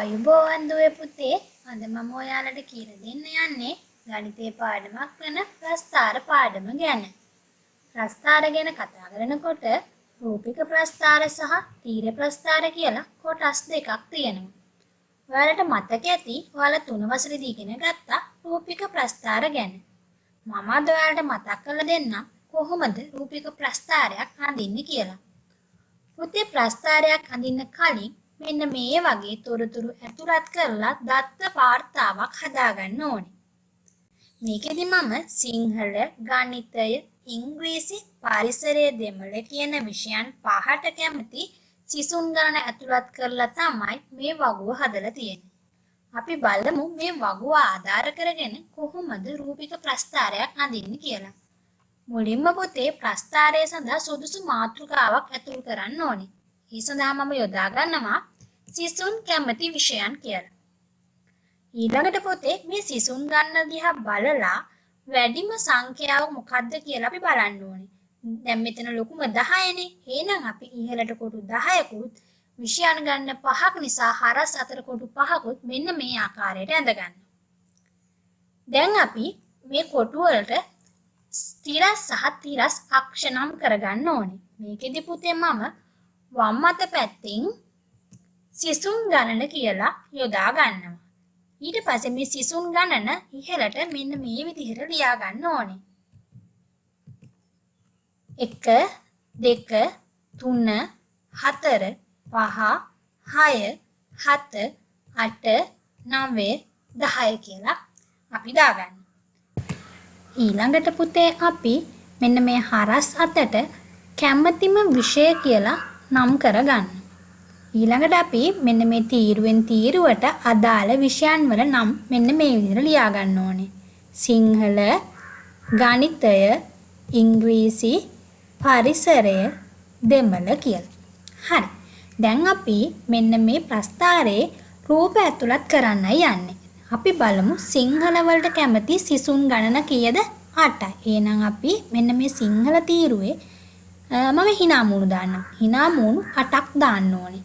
ආයුබෝවන් දුවේ පුතේ අද මම ඔයාලට කියලා දෙන්න යන්නේ ගණිතයේ පාඩමක් වෙන ප්‍රස්ථාර පාඩම ගැන. ප්‍රස්ථාර ගැන කතා කරනකොට රූපික ප්‍රස්ථාර සහ තීර ප්‍රස්ථාර කියලා කොටස් දෙකක් තියෙනවා. ඔයාලට මතක ඇති ඔයාලා 3 වසරේදී ඉගෙන ගත්තා රූපික ප්‍රස්ථාර ගැන. මම අද ඔයාලට මතක් කරලා දෙන්නම් කොහොමද රූපික ප්‍රස්ථාරයක් අඳින්නේ කියලා. පුතේ ප්‍රස්ථාරයක් අඳින්න කලින් මෙන්න මේ වගේ තොරතුරු ඇතුළත් කරලා දත්ත වාර්තාවක් හදාගන්න ඕනේ. මේකෙදි මම සිංහල, ගණිතය, ඉංග්‍රීසි, පරිසරය දෙමළ කියන විෂයන් පහට කැමති සිසුන් ගණන ඇතුළත් කරලා තමයි මේ වගුව හදලා තියෙන්නේ. අපි බලමු මේ වගුව ආධාර කරගෙන කොහොමද රූපික ප්‍රස්ථාරයක් අඳින්නේ කියලා. මුලින්ම පුතේ ප්‍රස්ථාරය සඳහා සුදුසු මාතෘකාවක් ඇතුල් කරන්න ඕනේ. ඒ සඳහා මම යොදා ගන්නවා සිසුන් කැමති විෂයන් කියලා. ඊළඟට පුතේ මේ සිසුන් ගණන දිහා බලලා වැඩිම සංඛ්‍යාව මොකක්ද කියලා අපි බලන්න ඕනේ. දැන් මෙතන ලොකුම 10නේ. එහෙනම් අපි ඉහළට කොටු 10කුත් විෂයන් ගන්න 5ක් නිසා හරස් අතර කොටු 5කුත් මෙන්න මේ ආකාරයට ඇඳ ගන්නවා. දැන් අපි මේ කොටු වලට ස්ථිරස් සහ තිරස් අක්ෂ නම් කරගන්න ඕනේ. මේකෙදි පුතේ මම වම් අත පැත්තෙන් සිසුන් ගණන කියලා යොදා ගන්නවා. ඊට පස්සේ මේ සිසුන් ගණන ඉහළට මෙන්න මේ විදිහට ලියා ගන්න ඕනේ. 1 2 3 4 5 6 7 8 9 10 කියලා අපි දාගන්න. ඊළඟට පුතේ අපි මෙන්න මේ හරස් අතට කැමැතිම විෂය කියලා නම් කරගන්න. ඊළඟට අපි මෙන්න මේ තීරුවෙන් තීරුවට අදාළ විෂයන් වල නම් මෙන්න මේ විදිහට ලියා ගන්න ඕනේ. සිංහල, ගණිතය, ඉංග්‍රීසි, පරිසරය, දෙමළ කියලා. හරි. දැන් අපි මෙන්න මේ ප්‍රස්ථාරයේ රූප ඇතුළත් කරන්නයි යන්නේ. අපි බලමු සිංහල වලට කැමති සිසුන් ගණන කීයද? 8යි. එහෙනම් අපි මෙන්න මේ සිංහල තීරුවේ මම hina මූණු දාන්නම්. hina මූණු 8ක් දාන්න ඕනේ.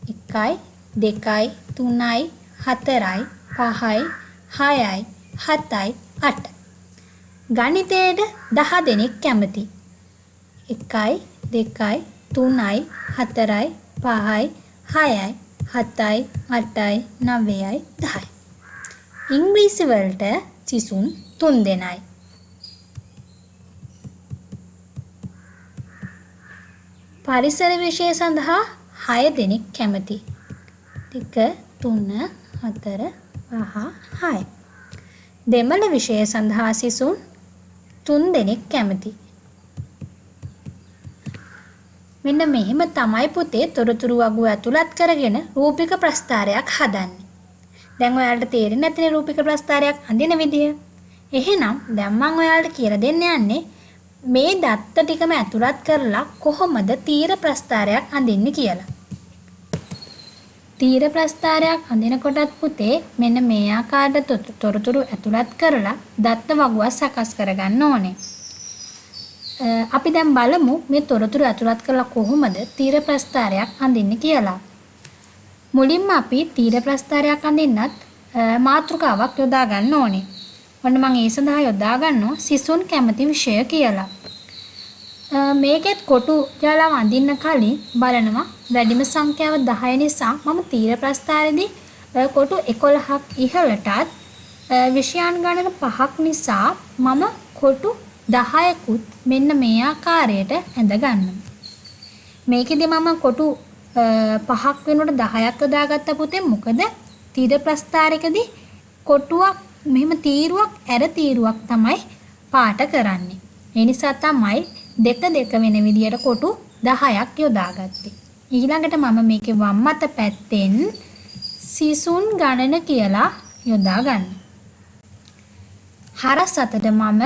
1යි 2යි 3යි 4යි 5යි 6යි 7යි 8යි. ගණිතයට 10 දෙනෙක් කැමති. 1යි 2යි 3යි 4යි 5යි 6යි 7යි 8යි 9යි 10යි. ඉංග්‍රීසි වලට සිසුන් 3 දෙනයි. පරිසර විෂය සඳහා 6 දෙනෙක් කැමති. 2 3 4 5 6. දෙමළ විෂය සඳහා සිසුන් 3 දෙනෙක් කැමති. මෙන්න මෙහෙම තමයි පුතේ තොරතුරු වගුව ඇතුළත් කරගෙන රූපික ප්‍රස්ථාරයක් හදන්නේ. දැන් ඔයාලට තේරෙන්නේ නැතිනේ රූපික ප්‍රස්ථාරයක් අඳින විදිය. එහෙනම් දැන් මම ඔයාලට කියලා දෙන්න යන්නේ මේ දත්ත ටිකම ඇතුළත් කරලා කොහොමද තීර ප්‍රස්ථාරයක් අඳින්නේ කියලා. තීර ප්‍රස්ථාරයක් අඳිනකොටත් පුතේ මෙන්න මේ ආකාරයට තොරතුරු ඇතුළත් කරලා දත්ත වගුව සකස් කරගන්න ඕනේ. අපි දැන් බලමු මේ තොරතුරු ඇතුළත් කරලා කොහොමද තීර ප්‍රස්ථාරයක් අඳින්නේ කියලා. මුලින්ම අපි තීර ප්‍රස්ථාරයක් අඳින්නත් මාතෘකාවක් යොදා ගන්න ඕනේ. ඔන්න මම ඒ සඳහා යොදා ගන්නවා සිසුන් කැමති විෂය කියලා. මේකෙත් කොටු ජාලාව අඳින්න කලින් බලනවා වැඩිම සංඛ්‍යාව 10 නිසා මම තීර ප්‍රස්ථාරයේදී කොටු 11ක් ඉහළටත් විෂයන් ගණන 5ක් නිසා මම කොටු 10කුත් මෙන්න මේ ආකාරයට ඇඳ ගන්නවා. මේකෙදි මම කොටු 5ක් වෙනකොට 10ක් යොදාගත්ත පුතේ මොකද තීර ප්‍රස්ථාරයකදී කොටුවක් මෙහෙම තීරුවක් ඇර තීරුවක් තමයි පාට කරන්නේ. ඒ නිසා තමයි දෙක දෙක වෙන විදියට කොටු 10ක් යොදාගත්තේ. ඊළඟට මම මේකේ වම් අත පැත්තෙන් සිසුන් ගණන කියලා යොදා ගන්නවා. හරස් අතට මම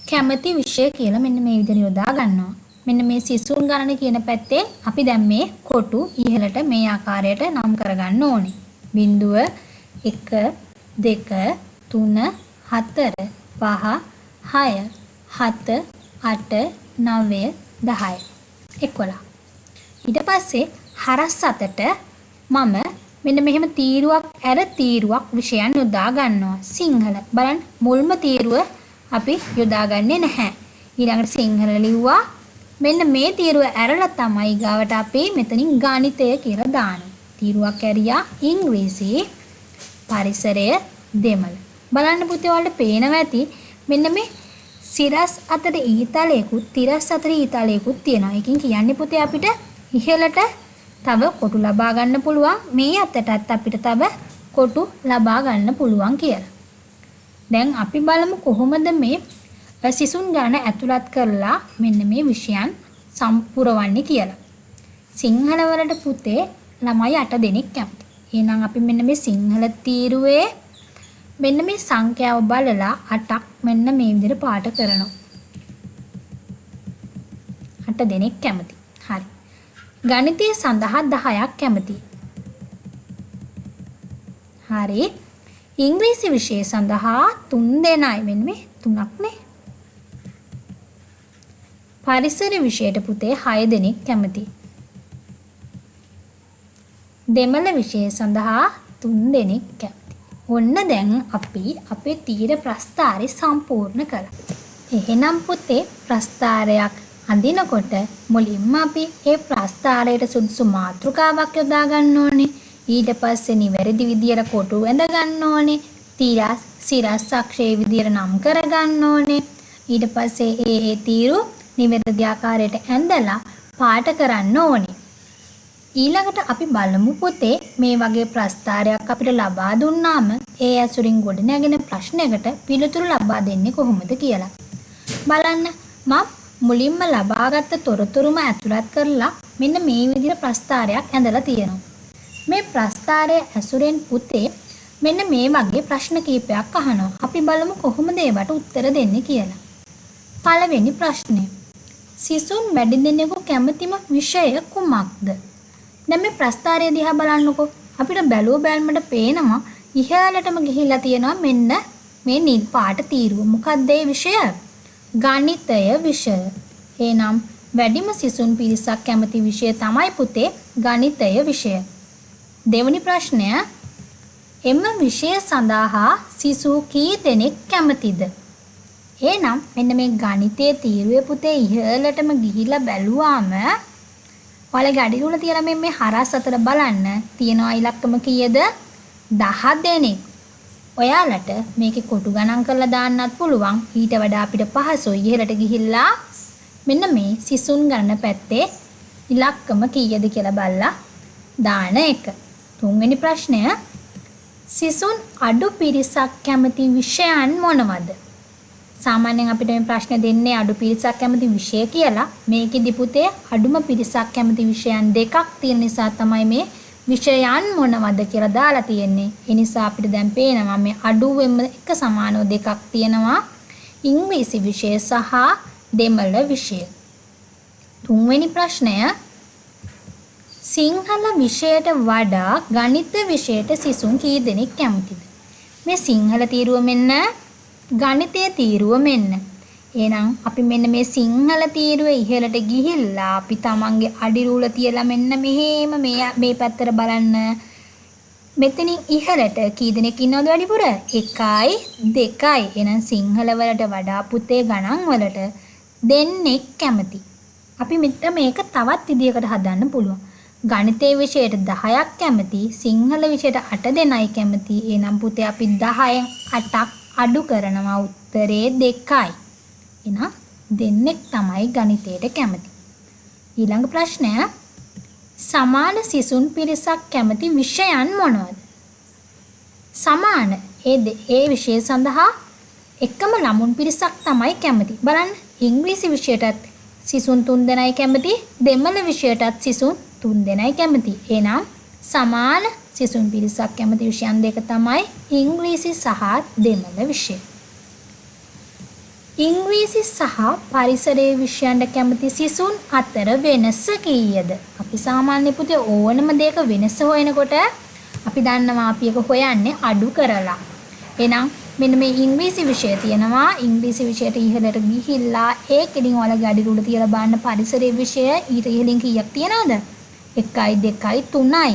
කැමති විෂය කියලා මෙන්න මේ විදිහට යොදා ගන්නවා. මෙන්න මේ සිසුන් ගණන කියන පැත්තෙන් අපි දැන් මේ කොටු ඉහළට මේ ආකාරයට නම් කරගන්න ඕනේ. 0 1 2 3 4 5 6 7 8 9 10 11. ඊට පස්සේ හරස් අතට මම මෙන්න මෙහෙම තීරුවක් ඇර තීරුවක් විෂයන් යොදා ගන්නවා. සිංහල බලන්න මුල්ම තීරුව අපි යොදාගන්නේ නැහැ. ඊළඟට සිංහල ලිව්වා. මෙන්න මේ තීරුව ඇරලා තමයි ගාවට අපි මෙතනින් ගණිතය කියලා දානවා. තීරුවක් ඇරියා ඉංග්‍රීසි පරිසරය දෙමළ. බලන්න පුතේ ඔයාලට පේනවා ඇති මෙන්න මේ සිරස් අතර ඊතලයකුත් තිරස් අතර ඊතලයකුත් තියෙනවා. ඒකෙන් කියන්නේ පුතේ අපිට ඉහළට තව කොටු ලබා ගන්න පුළුවන්. මේ අතටත් අපිට තව කොටු ලබා ගන්න පුළුවන් කියලා. දැන් අපි බලමු කොහොමද මේ සිසුන් ගණන ඇතුළත් කරලා මෙන්න මේ විෂයන් සම්පූර්ණවන්නේ කියලා. සිංහල වලට පුතේ ළමයි 8 දෙනෙක් කැමති. එහෙනම් අපි මෙන්න මේ සිංහල තීරුවේ මෙන්න මේ සංඛ්‍යාව බලලා 8ක් මෙන්න මේ විදිහට පාට කරනවා. 8 දෙනෙක් කැමති. හරි. ගණිතය සඳහා 10ක් කැමති. හරි. ඉංග්‍රීසි විෂය සඳහා 3 දෙනයි මෙන්න මේ 3ක් නේ. පරිසර විෂයට පුතේ 6 දෙනෙක් කැමති. දෙමළ විෂය සඳහා 3 දෙනෙක් කැමති. ඔන්න දැන් අපි අපේ තීර ප්‍රස්ථාරය සම්පූර්ණ කළා. එහෙනම් පුතේ ප්‍රස්ථාරයක් අඳිනකොට මුලින්ම අපි ඒ ප්‍රස්ථාරයට සුදුසු මාතෘකාවක් යොදා ගන්න ඕනේ. ඊට පස්සේ නිවැරදි විදියට කොටු වැඳ ගන්න ඕනේ. තීරස් සිරස් අක්ෂරයේ විදියට නම් කර ගන්න ඕනේ. ඊට පස්සේ ඒ තීරු නිවැරදි ආකාරයට ඇඳලා පාට කරන්න ඕනේ. ඊළඟට අපි බලමු පුතේ මේ වගේ ප්‍රස්ථාරයක් අපිට ලබා දුන්නාම ඒ ඇසුරින් ගොඩනැගෙන ප්‍රශ්නයකට පිළිතුරු ලබා දෙන්නේ කොහොමද කියලා. බලන්න මම මුලින්ම ලබාගත් තොරතුරුම ඇතුළත් කරලා මෙන්න මේ විදිහට ප්‍රස්ථාරයක් ඇඳලා තියෙනවා. මේ ප්‍රස්ථාරය ඇසුරෙන් පුතේ මෙන්න මේ වගේ ප්‍රශ්න කීපයක් අහනවා. අපි බලමු කොහොමද ඒවට උත්තර දෙන්නේ කියලා. පළවෙනි ප්‍රශ්නය. සිසුන් වැඩි දෙනෙකු කැමතිම විෂය කුමක්ද? දැන් මේ ප්‍රස්ථාරය දිහා බලන්නකෝ. අපිට බැලුව බැලමට පේනවා ඉහළටම ගිහිල්ලා තියෙනවා මෙන්න මේ නිල් පාට තීරුව. මොකක්ද ඒ විෂය? ගණිතය විෂය. එහෙනම් වැඩිම සිසුන් පිරිසක් කැමති විෂය තමයි පුතේ ගණිතය විෂය. දෙවෙනි ප්‍රශ්නය. එම විෂය සඳහා සිසු කී දෙනෙක් කැමතිද? එහෙනම් මෙන්න මේ ගණිතයේ තීරුවේ පුතේ ඉහළටම ගිහිල්ලා බැලුවාම ඔයාලගේ අඩිරුල තියලා මේ හරස් අතර බලන්න තියෙනවා ඉලක්කම කීයද? 10 දෙනෙක්. ඔයාලට මේකේ කොටු ගණන් කරලා දාන්නත් පුළුවන්. ඊට වඩා අපිට පහසුයි ඉහළට ගිහිල්ලා මෙන්න මේ සිසුන් ගණන පැත්තේ ඉලක්කම කීයද කියලා බලලා දාන එක. තුන්වෙනි ප්‍රශ්නය. සිසුන් අඩු පිරිසක් කැමති විෂයන් මොනවද? සාමාන්‍යයෙන් අපිට මේ ප්‍රශ්න දෙන්නේ අඩු පිරිසක් කැමති විෂය කියලා. මේකෙදි පුතේ අඩුම පිරිසක් කැමති විෂයන් දෙකක් තියෙන නිසා තමයි මේ විෂයන් මොනවද කියලා දාලා තියෙන්නේ. ඒ නිසා අපිට දැන් පේනවා මේ අඩුවෙම එක සමානව දෙකක් තියෙනවා. ඉංග්‍රීසි විෂය සහ දෙමළ විෂය. තුන්වෙනි ප්‍රශ්නය. සිංහල විෂයට වඩා ගණිත විෂයට සිසුන් කී දෙනෙක් කැමතිද? මේ සිංහල තීරුව මෙන්න ගණිතයේ තීරුව මෙන්න. එහෙනම් අපි මෙන්න මේ සිංහල තීරුවේ ඉහළට ගිහිල්ලා අපි තමන්ගේ අඩිරුල තියලා මෙන්න මෙහෙම මේ පැත්තට බලන්න. මෙතනින් ඉහළට කී දෙනෙක් ඉන්නවද වැඩිපුර? 1යි 2යි. එහෙනම් සිංහල වලට වඩා පුතේ ගණන් වලට දෙන්නෙක් කැමති. අපි මෙතන මේක තවත් විදියකට හදන්න පුළුවන්. ගණිතයේ විෂයට 10ක් කැමති, සිංහල විෂයට 8 දෙනයි කැමති. එහෙනම් පුතේ අපි 10න් 8ක් අඩු කරනවා. උත්තරේ 2යි. එහෙනම් දෙන්නෙක් තමයි ගණිතයට කැමති. ඊළඟ ප්‍රශ්නය. සමාන සිසුන් පිරිසක් කැමති විෂයන් මොනවද? සමාන ඒ විෂය සඳහා එකම ළමුන් පිරිසක් තමයි කැමති. බලන්න ඉංග්‍රීසි විෂයටත් සිසුන් 3 දෙනයි කැමති, දෙමළ විෂයටත් සිසුන් 3 දෙනයි කැමති. එහෙනම් සමාන සිසුන් පිරිසක් කැමති විෂයන් දෙක තමයි ඉංග්‍රීසි සහ දෙමළ විෂය. ඉංග්‍රීසි සහ පරිසරයේ විෂයන්ට කැමති සිසුන් අතර වෙනස කීයද? අපි සාමාන්‍ය පුතේ ඕනම දෙයක වෙනස හොයනකොට අපි දන්නවා අපි එක හොයන්නේ අඩු කරලා. එහෙනම් මෙන්න මේ ඉංග්‍රීසි විෂය තියෙනවා. ඉංග්‍රීසි විෂයට ඉහළට ගිහිල්ලා ඒකෙදින් ඔයාලගේ අඩිරුල තියලා බලන්න පරිසරයේ විෂය ඊට ඉහළින් කීයක් තියනවද? 1යි 2යි 3යි.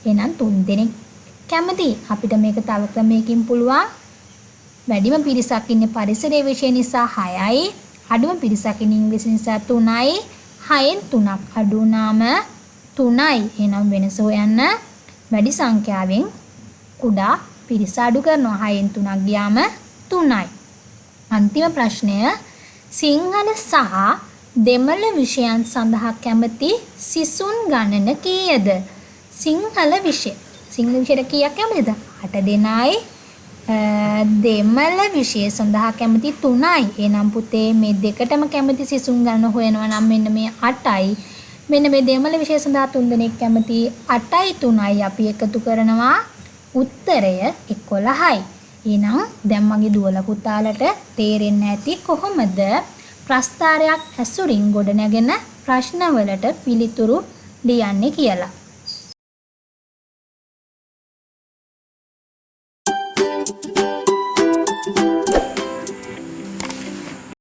එහෙනම් 3 දෙනෙක් කැමති. අපිට මේක තව ක්‍රමයකින් පුළුවන්. වැඩිම පිරිසක් ඉන්නේ පරිසරයේ විෂය නිසා 6යි. අඩුම පිරිසක් ඉන්නේ ඉංග්‍රීසි නිසා 3යි. 6න් 3ක් අඩු වුණාම 3යි. එහෙනම් වෙනස හොයන්න වැඩි සංඛ්‍යාවෙන් කුඩා පිරිස අඩු කරනවා. 6න් 3ක් ගියාම 3යි. අන්තිම ප්‍රශ්නය සිංහල සහ දෙමළ විෂයන් සඳහා කැමති සිසුන් ගණන කීයද? සිංහල විෂය. සිංහල විෂයට කීයක් කැමතිද? 8 දෙනයි. දෙමළ විෂය සඳහා කැමති 3යි. එහෙනම් පුතේ මේ දෙකටම කැමති සිසුන් ගණන හොයනවා නම් මෙන්න මේ 8යි. මෙන්න මේ දෙමළ විෂය සඳහා 3 දෙනෙක් කැමති 8යි 3යි අපි එකතු කරනවා. උත්තරය 11යි. එහෙනම් දැන් මගේ දුවලා පුතාලට තේරෙන්න ඇති කොහොමද ප්‍රස්ථාරයක් ඇසුරින් ගොඩනැගෙන ප්‍රශ්නවලට පිළිතුරු ලියන්නේ කියලා.